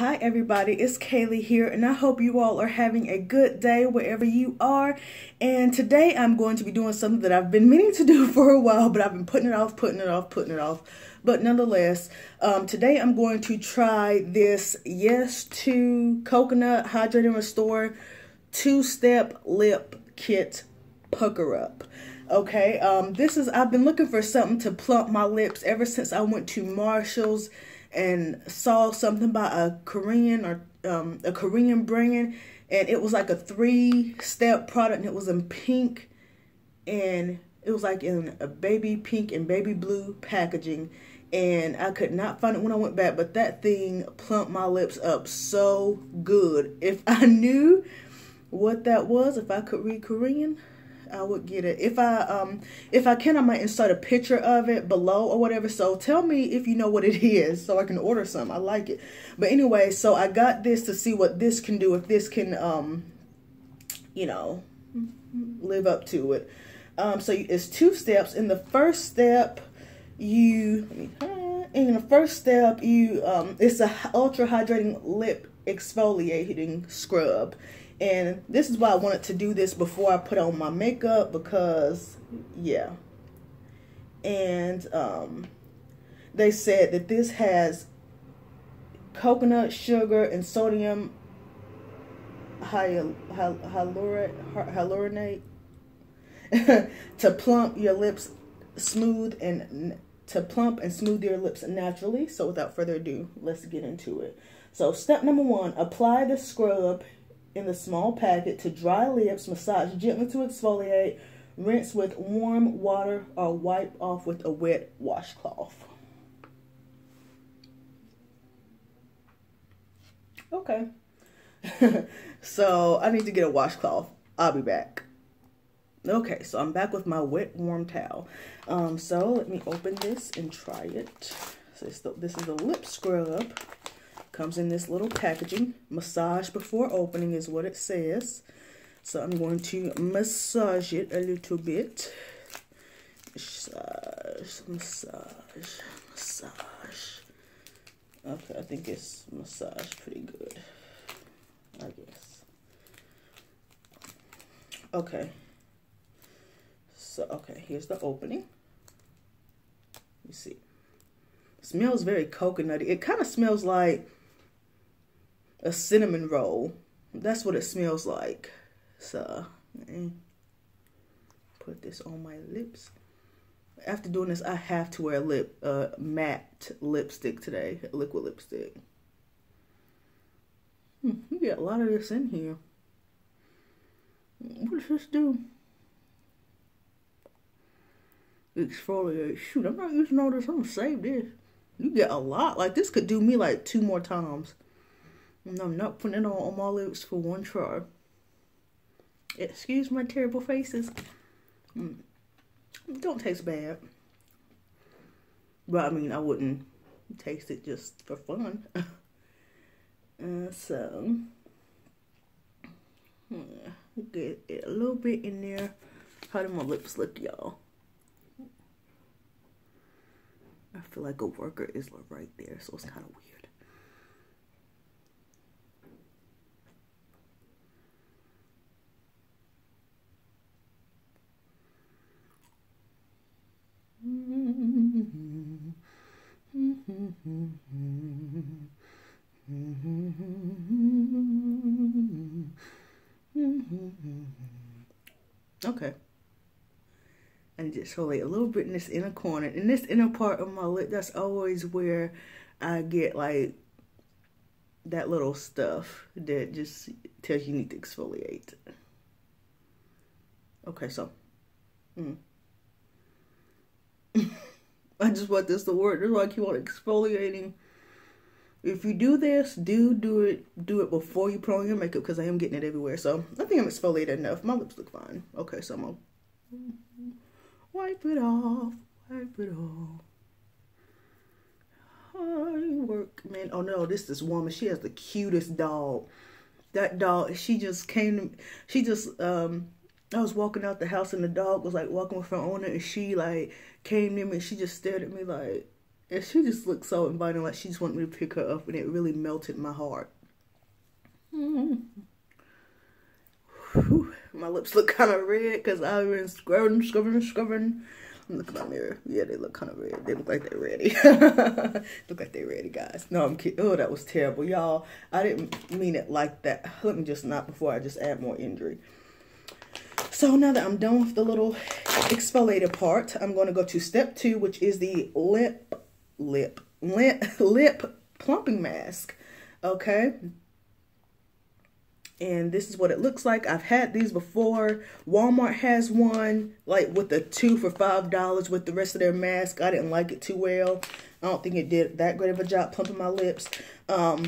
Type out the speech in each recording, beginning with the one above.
Hi everybody, it's Kaylee here, and I hope you all are having a good day wherever you are. And today I'm going to be doing something that I've been meaning to do for a while, but I've been putting it off. But nonetheless, today I'm going to try this Yes to Coconut Hydrate and Restore 2-Step Lip Kit Pucker Up. Okay, I've been looking for something to plump my lips ever since I went to Marshall's and saw something by a Korean brand, and it was like a 3-step product, and it was in pink, and it was like in a baby pink and baby blue packaging, and I could not find it when I went back, but that thing plumped my lips up so good. If I knew what that was, if I could read Korean, I would get it. If I can, I might insert a picture of it below or whatever. So tell me if you know what it is so I can order some. I like it. But anyway, so I got this to see what this can do, if this can, live up to it. So it's 2 steps. In the first step, it's a ultra hydrating lip exfoliating scrub. And this is why I wanted to do this before I put on my makeup, because, yeah. And they said that this has coconut sugar and sodium hyaluronate to plump your lips smooth and smooth your lips naturally. So without further ado, let's get into it. So step number 1, apply the scrub in the small packet to dry lips, massage gently to exfoliate, rinse with warm water or wipe off with a wet washcloth. Okay. So I need to get a washcloth. I'll be back. Okay, so I'm back with my wet warm towel. So let me open this and try it. So this is a lip scrub. Comes in this little packaging. Massage before opening is what it says. So I'm going to massage it a little bit. Massage. Okay, I think it's massaged pretty good, I guess. Okay. So, okay, here's the opening. You see. It smells very coconutty. It kind of smells like a cinnamon roll. That's what it smells like. So, put this on my lips. After doing this, I have to wear matte lipstick today, liquid lipstick. You get a lot of this in here. What does this do? Exfoliate. Shoot, I'm not using all this. I'm gonna save this. You get a lot. Like, this could do me like 2 more times. And I'm not putting it on my lips for one try. Excuse my terrible faces. Don't taste bad. But I mean, I wouldn't taste it just for fun. So, get it a little bit in there. How do my lips look, y'all? I feel like a worker is right there, so it's kind of weird. Okay. And just hold it a little bit in this inner corner. In this inner part of my lip, that's always where I get like that little stuff that just tells you need to exfoliate. Okay, so I just want this to work. That's why I keep on exfoliating. If you do this, do it before you put on your makeup, because I am getting it everywhere. So I think I'm exfoliated enough. My lips look fine. Okay, so I'm gonna wipe it off. Oh, work, man. Oh no, this woman, she has the cutest dog. That dog, she just came to, I was walking out the house and the dog was like walking with her owner, and she like came near me and she just stared at me like, And she just looked so inviting, like she just wanted me to pick her up, and it really melted my heart. Whew. My lips look kind of red because I've been scrubbing. Look at my mirror. Yeah, they look kind of red. They look like they're ready. Look like they're ready, guys. No, I'm kidding. Oh, that was terrible, y'all. I didn't mean it like that. Let me just not before I just add more injury. So now that I'm done with the little exfoliated part, I'm going to go to step 2, which is the lip plumping mask. Okay. And this is what it looks like. I've had these before. Walmart has one, like with the 2 for $5 with the rest of their mask. I didn't like it too well. I don't think it did that great of a job plumping my lips. For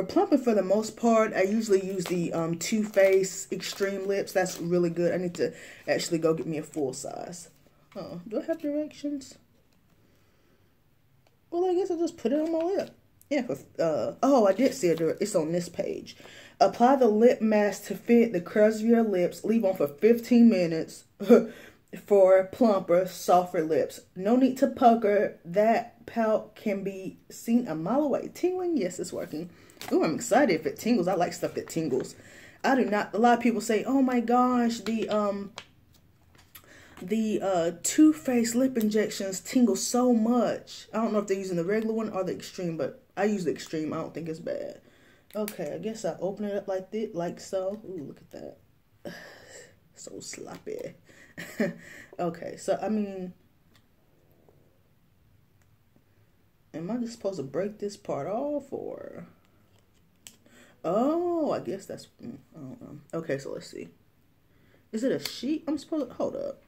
plumping, for the most part, I usually use the Too Faced Extreme Lips. That's really good. I need to actually go get me a full size. Oh, do I have directions? Well, I guess I'll just put it on my lip. Yeah, oh, I did see it. It's on this page. Apply the lip mask to fit the curves of your lips. Leave on for 15 minutes for plumper, softer lips. No need to pucker. That pout can be seen a mile away. Tingling? Yes, it's working. Ooh, I'm excited if it tingles. I like stuff that tingles. I do not. A lot of people say, oh my gosh, the Too Faced lip injections tingle so much. I don't know if they're using the regular one or the extreme, but I use the extreme. I don't think it's bad. Okay, I guess I open it up like this, like so. Ooh, look at that. So sloppy. Okay, so I mean, am I just supposed to break this part off, or? Oh, I guess that's, I don't know. Okay, so let's see. Is it a sheet? I'm supposed to, hold up.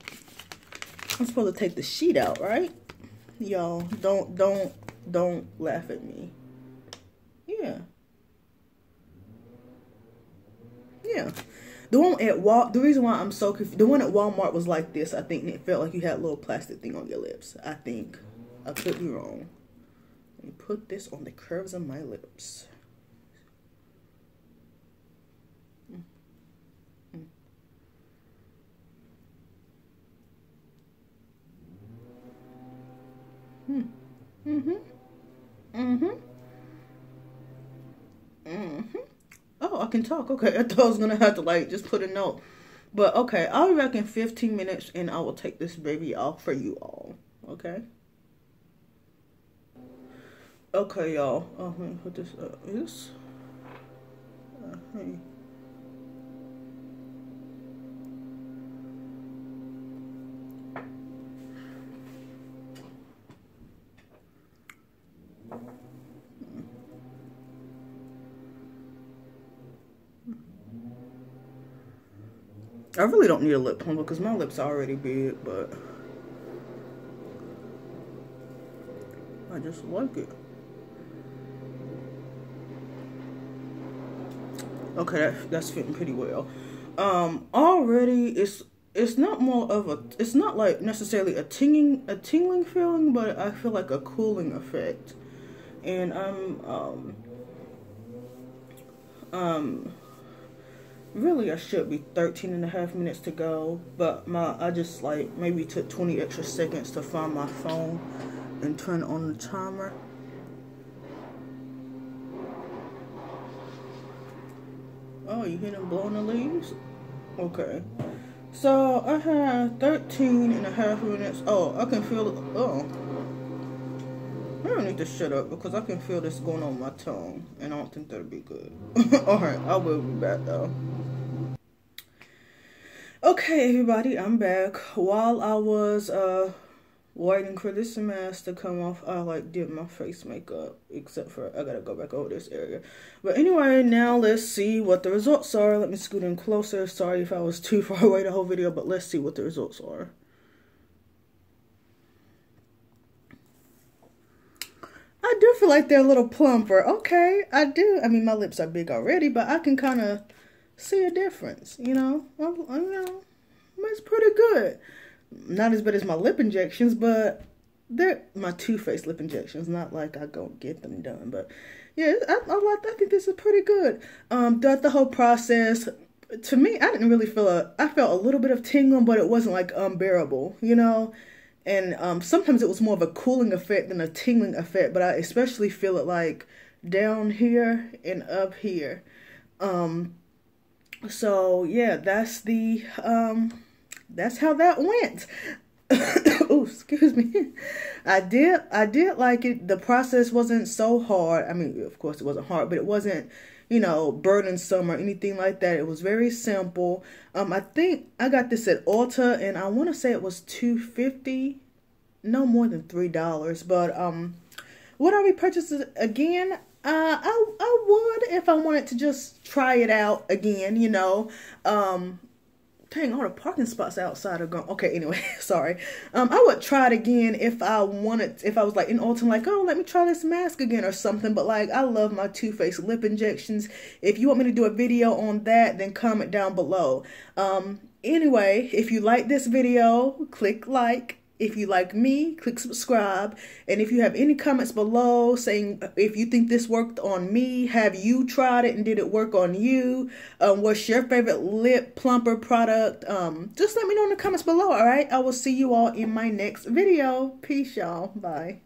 I'm supposed to take the sheet out, right? Y'all, don't laugh at me. Yeah. Yeah. The one at the reason why I'm so confused, the one at Walmart was like this. I think it felt like you had a little plastic thing on your lips. I think. I could be wrong. Let me put this on the curves of my lips. Oh, I can talk. Okay, I thought I was gonna have to like just put a note. But okay, I reckon 15 minutes and I will take this baby off for you all. Okay? Okay, y'all. Oh, let me put this up. This. Hey. I really don't need a lip plumper because my lips are already big, but I just like it. Okay, that's fitting pretty well. Already it's not more of a, it's not like necessarily a tingling feeling, but I feel like a cooling effect. And really, I should be 13.5 minutes to go, but I just like maybe took 20 extra seconds to find my phone and turn on the timer. Oh, you hear them blowing the leaves? Okay. So I have 13.5 minutes. Oh, I can feel it. Oh, I don't need to shut up because I can feel this going on my tongue, and I don't think that'll be good. Alright, I will be back though. Okay, everybody, I'm back. While I was waiting for this mask to come off, I like did my face makeup, except for I gotta go back over this area. But anyway, now let's see what the results are. Let me scoot in closer. Sorry if I was too far away the whole video, but let's see what the results are. I do feel like they're a little plumper. Okay, I do. I mean, my lips are big already, but I can kind of see a difference, you know. It's pretty good. Not as bad as my lip injections, but they're my Too Faced lip injections. Not like I go get them done, but yeah, I think this is pretty good. Throughout the whole process, to me, I didn't really feel I felt a little bit of tingling, but it wasn't like unbearable, you know. And sometimes it was more of a cooling effect than a tingling effect, but I especially feel it like down here and up here. So yeah, that's how that went. Oh, excuse me. I did like it. The process wasn't so hard. I mean, of course it wasn't hard, but it wasn't, burdensome or anything like that. It was very simple. I think I got this at Ulta, and I want to say it was $2.50, no more than $3. But would I repurchase it again? I would if I wanted to just try it out again. Dang, all the parking spots outside are gone. Okay, anyway, sorry. I would try it again if I was like in Ulta, like, oh, let me try this mask again or something. But like, I love my Too Faced lip injections. If you want me to do a video on that, then comment down below. Anyway, if you like this video, click like. If you like me, click subscribe. And if you have any comments below saying if you think this worked on me, have you tried it and did it work on you? What's your favorite lip plumper product? Just let me know in the comments below, all right? I will see you all in my next video. Peace, y'all. Bye.